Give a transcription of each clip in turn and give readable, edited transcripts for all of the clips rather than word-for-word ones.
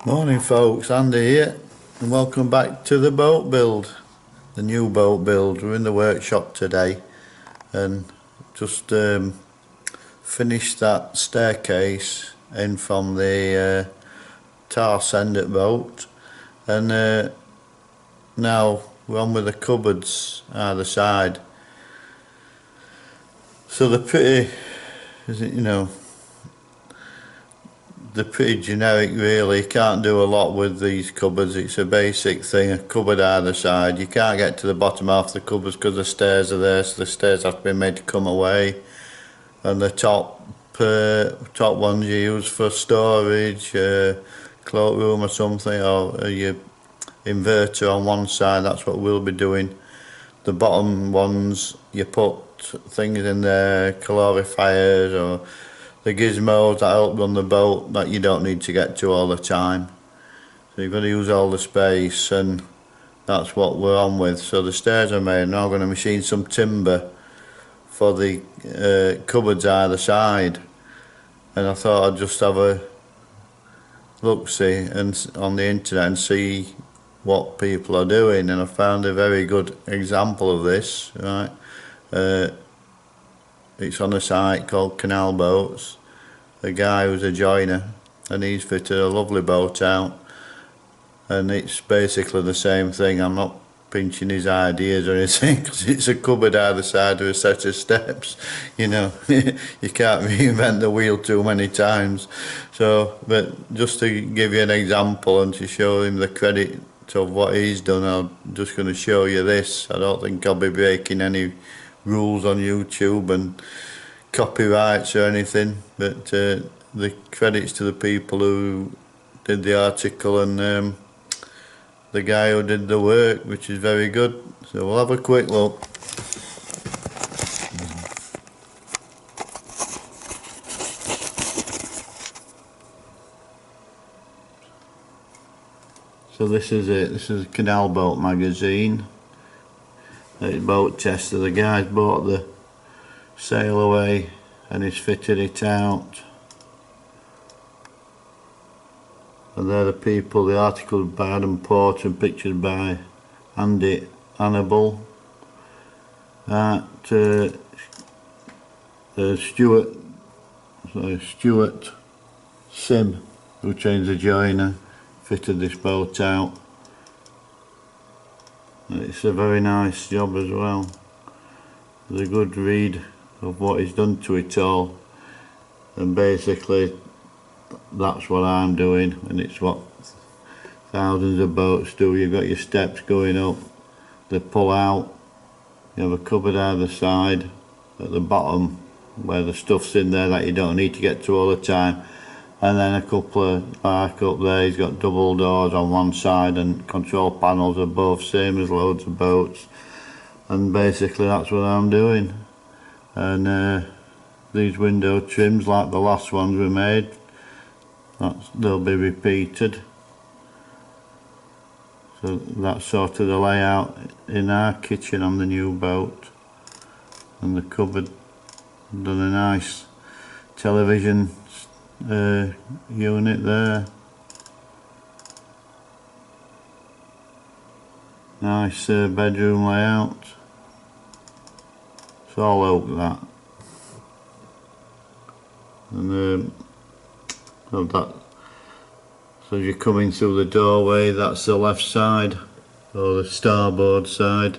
Morning folks, Andy here and welcome back to the boat build, the new boat build. We're in the workshop today and just finished that staircase in from the tar sender boat, and now we're on with the cupboards either side. So they're pretty, they're pretty generic really. You can't do a lot with these cupboards. It's a basic thing, a cupboard either side. You can't get to the bottom half of the cupboards because the stairs are there, so the stairs have to be made to come away, and the top ones you use for storage, cloakroom or something, or your inverter on one side. That's what we'll be doing. The bottom ones you put things in there, calorifiers or the gizmos that help run the boat that you don't need to get to all the time. So you've got to use all the space, and that's what we're on with. So the stairs are made. Now I'm going to machine some timber for the cupboards either side, and I thought I'd just have a look-see and on the internet and see what people are doing, and I found a very good example of this. Right, it's on a site called Narrowboat. A guy who's a joiner, and he's fitted a lovely boat out, and it's basically the same thing. I'm not pinching his ideas or anything because it's a cupboard either side with a set of steps. You can't reinvent the wheel too many times. So, but just to give you an example and to show him the credit of what he's done, I'm just going to show you this. I don't think I'll be breaking any rules on YouTube and copyrights or anything, but the credits to the people who did the article and the guy who did the work, which is very good. So we'll have a quick look. So this is it. This is a Narrowboat magazine. It's boat tester. The guy's bought the sail away and he's fitted it out. And they're the people. The article by Adam Porter and pictured by Andy Hannibal. Stuart Sim, who changed the joiner, fitted this boat out. It's a very nice job as well. There's a good read of what he's done to it all, and basically that's what I'm doing, and it's what thousands of boats do. You've got your steps going up, they pull out, you have a cupboard either side at the bottom where the stuff's in there that you don't need to get to all the time, and then a couple of arc up there. He's got double doors on one side and control panels above, same as loads of boats, and basically that's what I'm doing. And these window trims, like the last ones we made, they'll be repeated. So that's sort of the layout in our kitchen on the new boat. And the cupboard, done a nice television unit there. Nice bedroom layout. It's all oak, that. And so as you're coming through the doorway, that's the left side, or the starboard side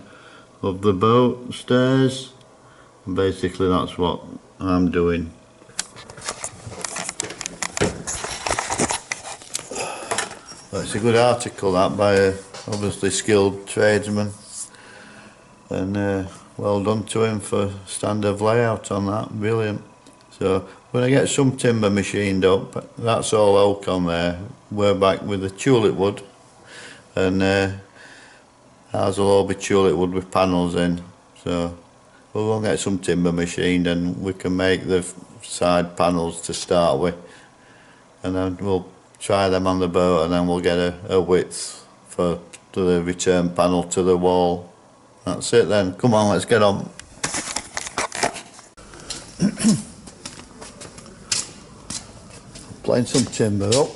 of the boat stairs. And basically that's what I'm doing. Well, it's a good article, that, by a obviously skilled tradesman, and well done to him for standard layout on that. Brilliant. So when I get some timber machined up, that's all oak on there. We're back with the tulip wood, and ours will all be tulip wood with panels in. So we'll get some timber machined and we can make the side panels to start with, and then we'll try them on the boat, and then we'll get a width for the return panel to the wall. That's it then. Come on, let's get on. Playing some timber up.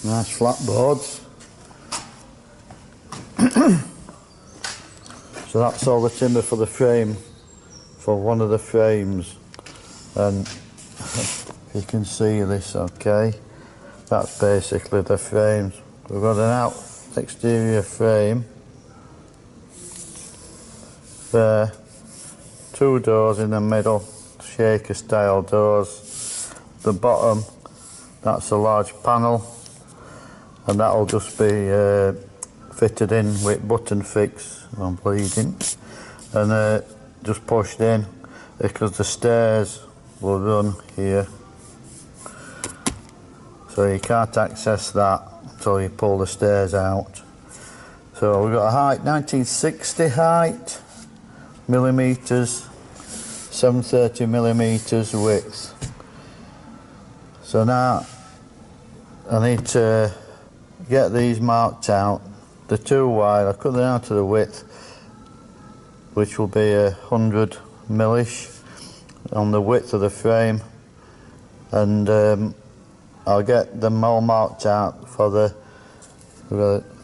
Nice flat boards. So that's all the timber for the frame, for one of the frames, and you can see this, okay, that's basically the frames. We've got an exterior frame there, two doors in the middle, shaker style doors. The bottom, that's a large panel, and that'll just be fitted in with button fix. I'm bleeding, and just pushed in because the stairs will run here, so you can't access that until you pull the stairs out. So we've got a height, 1960 height, millimetres, 730 millimetres width. So now I need to get these marked out. The too wide, I cut them down to the width, which will be 100 millish on the width of the frame, and I'll get them all marked out for the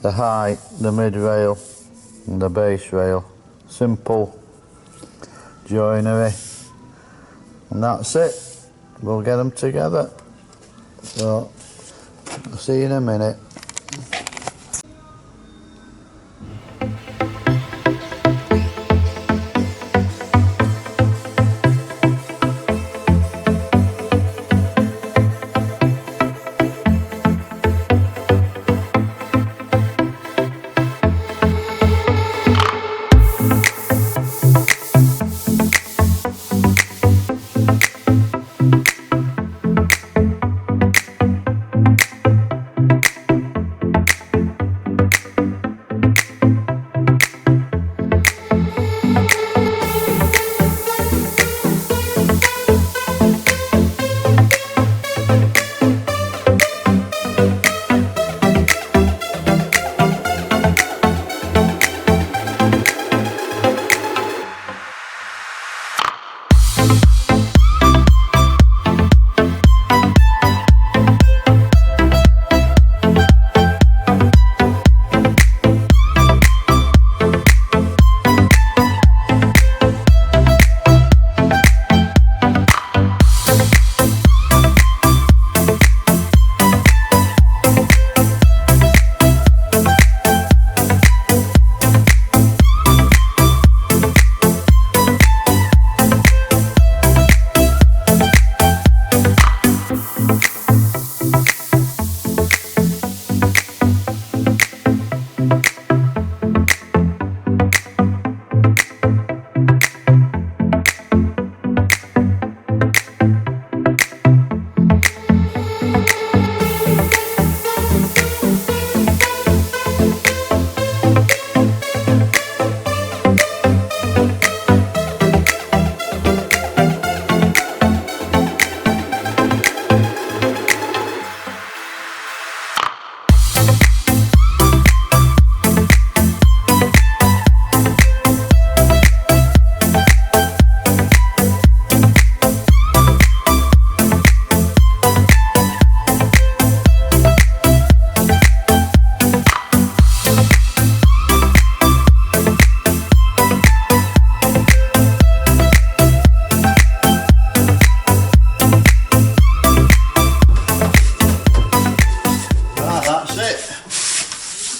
height, the mid rail and the base rail. Simple joinery, and that's it. We'll get them together. So I'll see you in a minute.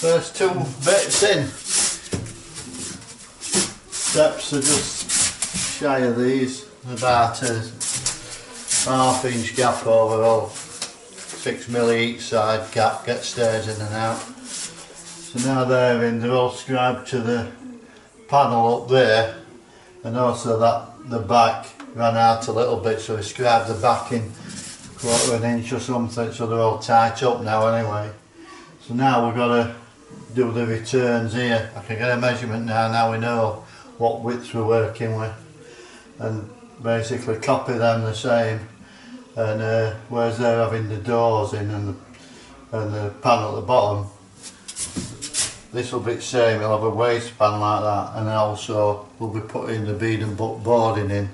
First two bits in. Steps are just shy of these, about a ½ inch gap overall, 6mm each side gap, get stairs in and out. So now they're in, they're all scribed to the panel up there, and also that the back ran out a little bit, so we scribed the back in 1/4 inch or something, so they're all tight up now anyway. So now we've got to do the returns here. I can get a measurement now we know what widths we're working with, and basically copy them the same, and whereas they're having the doors in and the panel at the bottom, this will be the same. It'll have a waste panel like that, and also we'll be putting the bead and boarding in,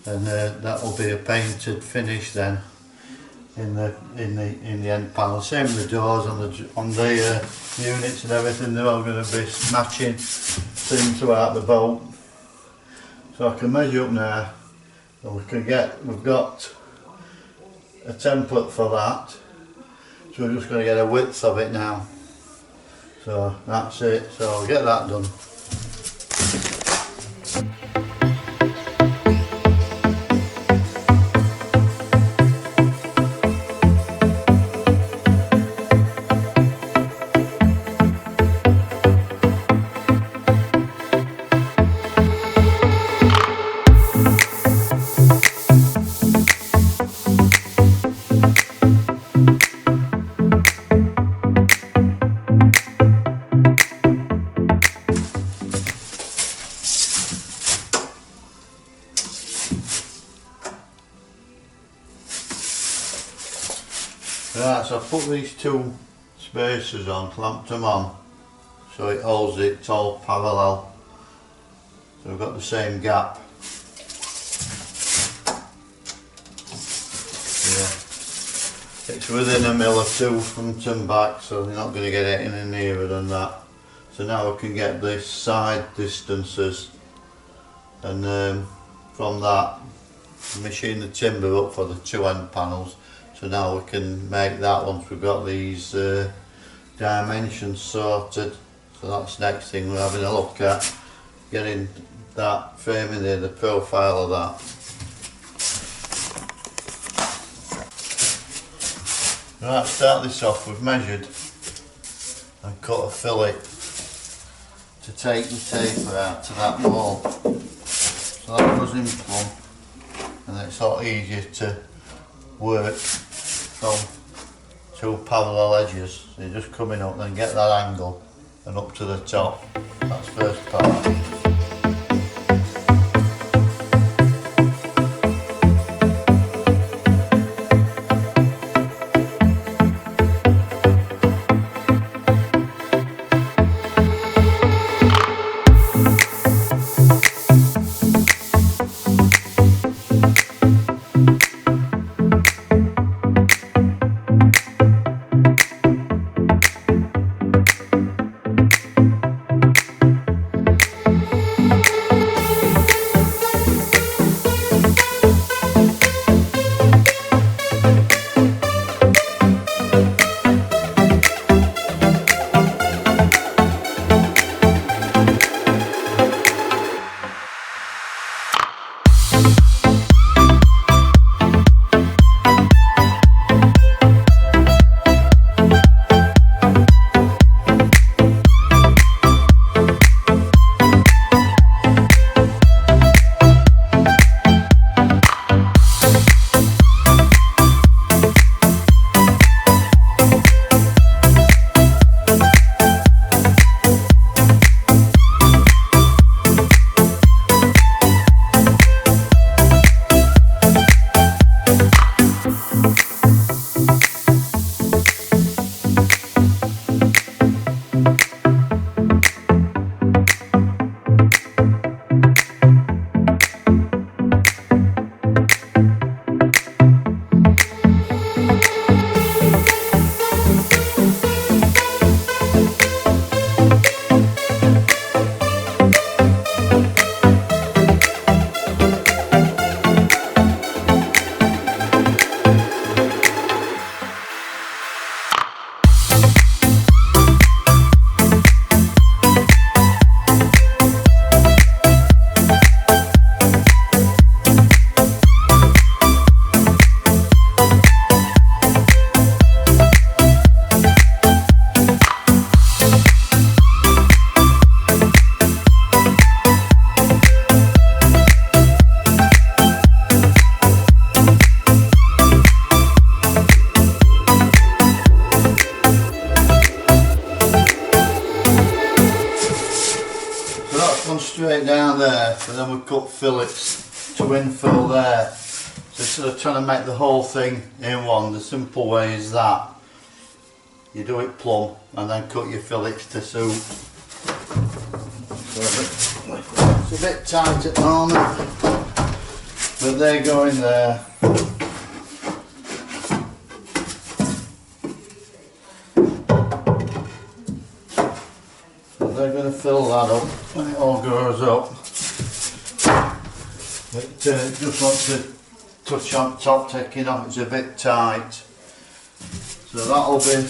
and that will be a painted finish then. in the end panel. Same with the doors on the units and everything. They're all going to be matching things throughout the boat. So I can measure up now, and we've got a template for that. So we're just going to get a width of it now. So that's it. So I'll get that done. Right, so I've put these two spacers on, clamped them on, so it holds it all parallel. So we've got the same gap. Yeah. It's within a mil or two front and back, so you're not going to get it any nearer than that. So now we can get the side distances, and from that machine the timber up for the two end panels. So now we can make that once we've got these dimensions sorted. So that's the next thing we're having a look at, getting that framing there, the profile of that. Right, to start this off, we've measured and cut a fillet to take the taper out to that wall. So that goes in plumb, and it's a lot easier to work from two parallel edges. So you're just coming up, then get that angle and up to the top. That's first part. Straight down there, and then we cut fillets to infill there. So instead of trying to make the whole thing in one, the simple way is that you do it plumb and then cut your fillets to suit. So it's a bit tight at the moment, but they go in there. they're going to fill that up when it all goes up. It just wants to touch on top, taking off, it's a bit tight. So that'll be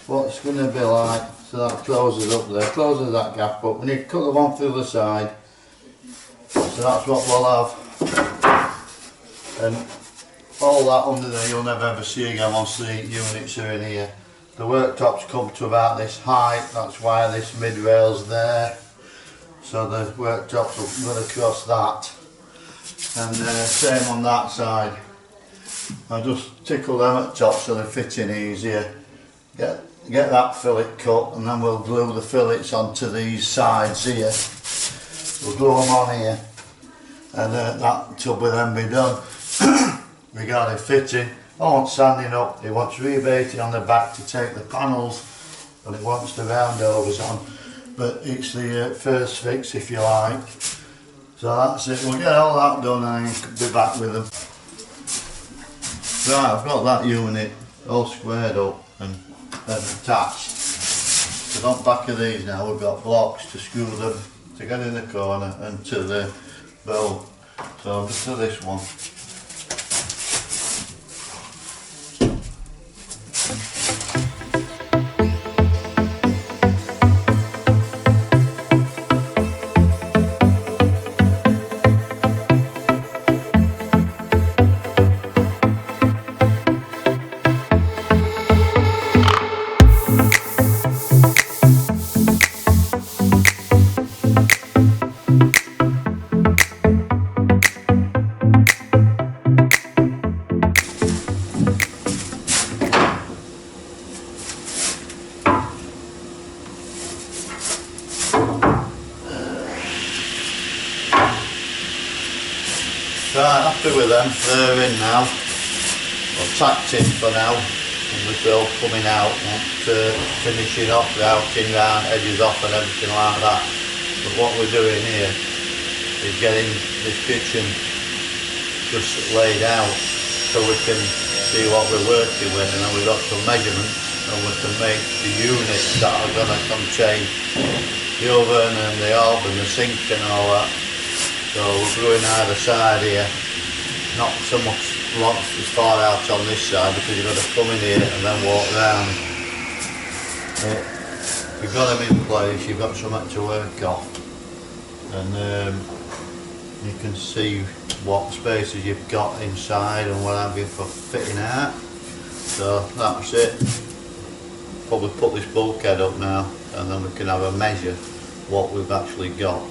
what it's going to be like. So that closes up there, closes that gap up. We need to cut the one through the side. So that's what we'll have. And all that under there you'll never ever see again once the units are in here. The worktops come to about this height, that's why this mid rail's there. So the worktops will run across that. And same on that side. I just tickle them at top so they fit in easier. Get that fillet cut, and then we'll glue the fillets onto these sides here. We'll glue them on here, and that tub will then be done. Regarding fitting, I want sanding up, it wants rebating on the back to take the panels, and it wants the roundovers on, but it's the first fix if you like. So that's it, we'll get all that done and be back with them. Right, I've got that unit all squared up and attached. So on the back of these now we've got blocks to screw them to get in the corner and to the bowl. So I'll just do this one. Right, happy with them, they're in now. Well, tacked in for now, and we're still coming out, not finishing off the outing round, edges off and everything like that. But what we're doing here is getting this kitchen just laid out so we can see what we're working with, and then we've got some measurements and we can make the units that are going to contain the oven and the hob and the sink and all that. So we're going either side here, not so much as far out on this side because you've got to come in here and then walk round. But you've got them in place, you've got something to work off, and you can see what spaces you've got inside and what have you for fitting out. So that's it. Probably put this bulkhead up now and then we can have a measure what we've actually got.